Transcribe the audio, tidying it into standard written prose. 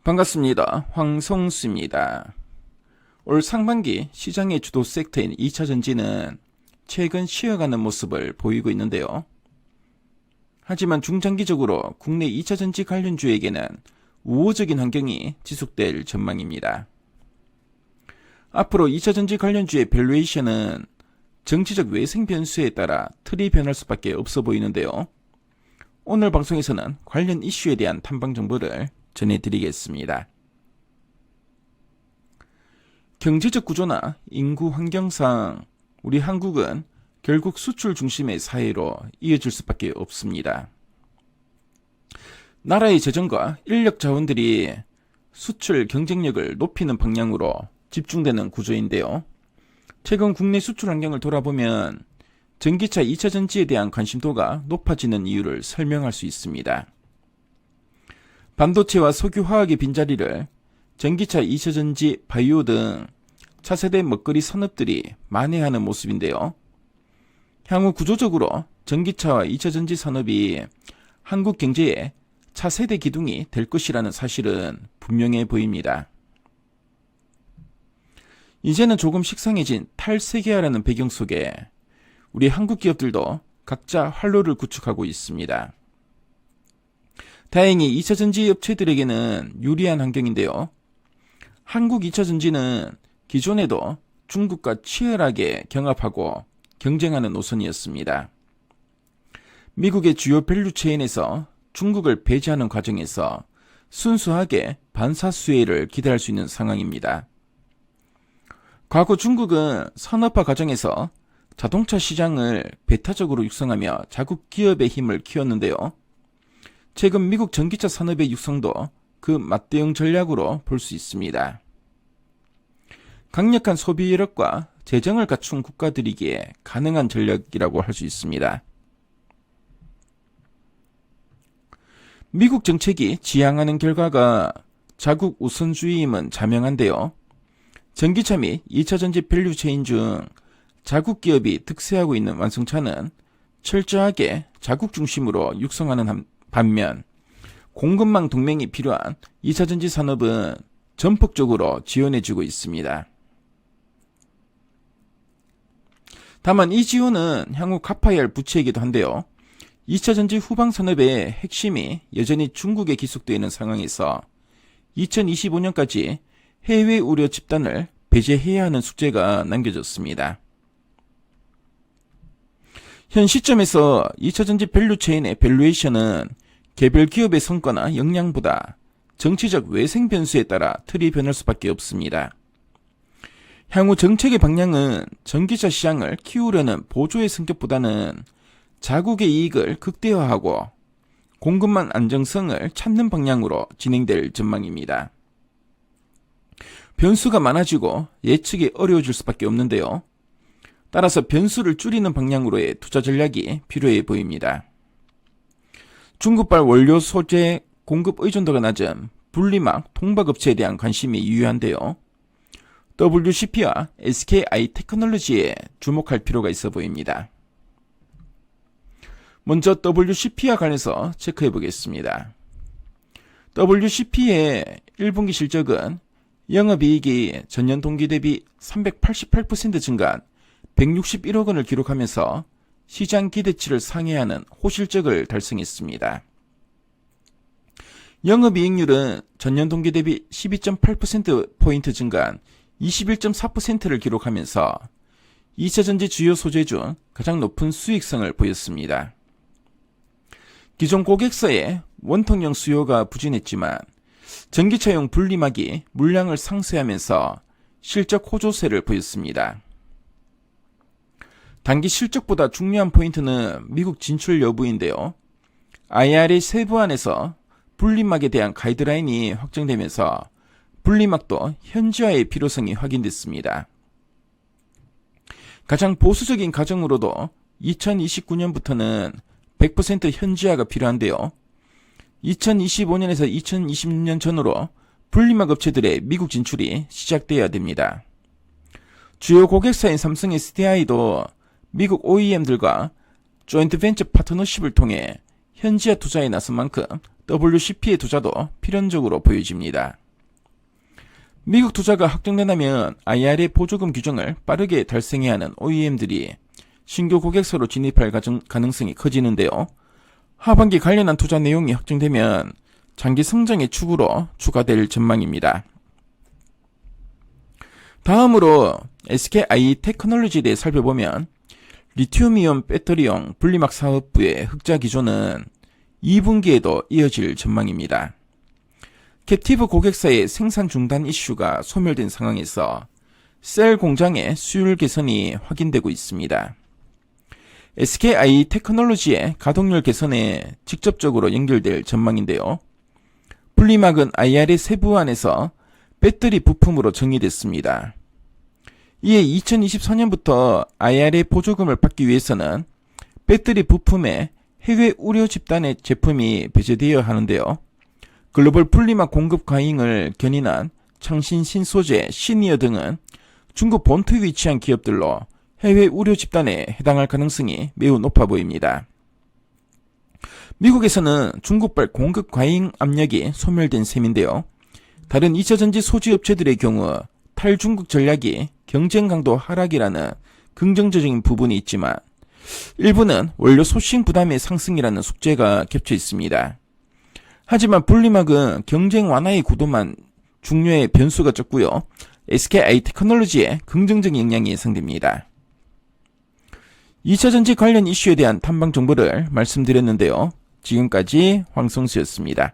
반갑습니다. 황성수입니다. 올 상반기 시장의 주도 섹터인 2차전지는 최근 쉬어가는 모습을 보이고 있는데요. 하지만 중장기적으로 국내 2차전지 관련주에게는 우호적인 환경이 지속될 전망입니다. 앞으로 2차전지 관련주의 밸류에이션은 정치적 외생 변수에 따라 틀이 변할 수밖에 없어 보이는데요. 오늘 방송에서는 관련 이슈에 대한 탐방 정보를 전해드리겠습니다. 경제적 구조나 인구 환경상 우리 한국은 결국 수출 중심의 사회로 이어질 수밖에 없습니다. 나라의 재정과 인력 자원들이 수출 경쟁력을 높이는 방향으로 집중되는 구조인데요. 최근 국내 수출 환경을 돌아보면 전기차 2차전지에 대한 관심도가 높아지는 이유를 설명할 수 있습니다. 반도체와 석유화학의 빈자리를 전기차 2차전지, 바이오 등 차세대 먹거리 산업들이 만회하는 모습인데요. 향후 구조적으로 전기차와 2차전지 산업이 한국 경제의 차세대 기둥이 될 것이라는 사실은 분명해 보입니다. 이제는 조금 식상해진 탈세계화라는 배경 속에 우리 한국 기업들도 각자 활로를 구축하고 있습니다. 다행히 2차전지 업체들에게는 유리한 환경인데요. 한국 2차전지는 기존에도 중국과 치열하게 경합하고 경쟁하는 노선이었습니다. 미국의 주요 밸류 체인에서 중국을 배제하는 과정에서 순수하게 반사수혜를 기대할 수 있는 상황입니다. 과거 중국은 산업화 과정에서 자동차 시장을 배타적으로 육성하며 자국 기업의 힘을 키웠는데요. 최근 미국 전기차 산업의 육성도 그 맞대응 전략으로 볼 수 있습니다. 강력한 소비 여력과 재정을 갖춘 국가들이기에 가능한 전략이라고 할 수 있습니다. 미국 정책이 지향하는 결과가 자국 우선주의임은 자명한데요. 전기차 및 2차전지 밸류 체인 중 자국 기업이 득세하고 있는 완성차는 철저하게 자국 중심으로 육성하는 반면 공급망 동맹이 필요한 2차전지 산업은 전폭적으로 지원해주고 있습니다. 다만 이 지원은 향후 갚아야 할 부채이기도 한데요. 2차전지 후방 산업의 핵심이 여전히 중국에 기속되어 있는 상황에서 2025년까지 해외 우려 집단을 배제해야 하는 숙제가 남겨졌습니다. 현 시점에서 2차전지 밸류 체인의 밸류에이션은 개별 기업의 성과나 역량보다 정치적 외생 변수에 따라 틀이 변할 수밖에 없습니다. 향후 정책의 방향은 전기차 시장을 키우려는 보조의 성격보다는 자국의 이익을 극대화하고 공급망 안정성을 찾는 방향으로 진행될 전망입니다. 변수가 많아지고 예측이 어려워질 수밖에 없는데요. 따라서 변수를 줄이는 방향으로의 투자 전략이 필요해 보입니다. 중국발 원료 소재 공급 의존도가 낮은 분리막 통박업체에 대한 관심이 유효한데요. WCP와 SKI테크놀로지에 주목할 필요가 있어 보입니다. 먼저 WCP와 관해서 체크해 보겠습니다. WCP의 1분기 실적은 영업이익이 전년 동기 대비 388% 증가한 161억 원을 기록하면서 시장 기대치를 상회하는 호실적을 달성했습니다. 영업이익률은 전년 동기 대비 12.8%포인트 증가한 21.4%를 기록하면서 2차전지 주요 소재 중 가장 높은 수익성을 보였습니다. 기존 고객사의 원통형 수요가 부진했지만 전기차용 분리막이 물량을 상쇄하면서 실적 호조세를 보였습니다. 단기 실적보다 중요한 포인트는 미국 진출 여부인데요. IRA 세부안에서 분리막에 대한 가이드라인이 확정되면서 분리막도 현지화의 필요성이 확인됐습니다. 가장 보수적인 가정으로도 2029년부터는 100% 현지화가 필요한데요. 2025년에서 2026년 전후로 분리막 업체들의 미국 진출이 시작돼야 됩니다. 주요 고객사인 삼성 SDI도 미국 OEM들과 조인트 벤처 파트너십을 통해 현지화 투자에 나선 만큼 WCP의 투자도 필연적으로 보여집니다. 미국 투자가 확정된다면 IRA 보조금 규정을 빠르게 달성해야 하는 OEM들이 신규 고객사로 진입할 가능성이 커지는데요. 하반기 관련한 투자 내용이 확정되면 장기 성장의 축으로 추가될 전망입니다. 다음으로 SKI 테크놀로지에 대해 살펴보면 리튬이온 배터리용 분리막 사업부의 흑자 기조는 2분기에도 이어질 전망입니다. 캡티브 고객사의 생산 중단 이슈가 소멸된 상황에서 셀 공장의 수율 개선이 확인되고 있습니다. SKI 테크놀로지의 가동률 개선에 직접적으로 연결될 전망인데요. 분리막은 IRA 세부안에서 배터리 부품으로 정의됐습니다. 이에 2024년부터 IRA 보조금을 받기 위해서는 배터리 부품에 해외 우려 집단의 제품이 배제되어야 하는데요. 글로벌 분리막 공급 과잉을 견인한 창신 신소재, 시니어 등은 중국 본토에 위치한 기업들로 해외 우려 집단에 해당할 가능성이 매우 높아 보입니다. 미국에서는 중국발 공급 과잉 압력이 소멸된 셈인데요. 다른 2차전지 소지 업체들의 경우 탈중국 전략이 경쟁 강도 하락이라는 긍정적인 부분이 있지만 일부는 원료 소싱 부담의 상승이라는 숙제가 겹쳐 있습니다. 하지만 분리막은 경쟁 완화의 구도만 중요의 변수가 적고요. SKI 테크놀로지에 긍정적인 영향이 예상됩니다. 2차전지 관련 이슈에 대한 탐방 정보를 말씀드렸는데요. 지금까지 황성수였습니다.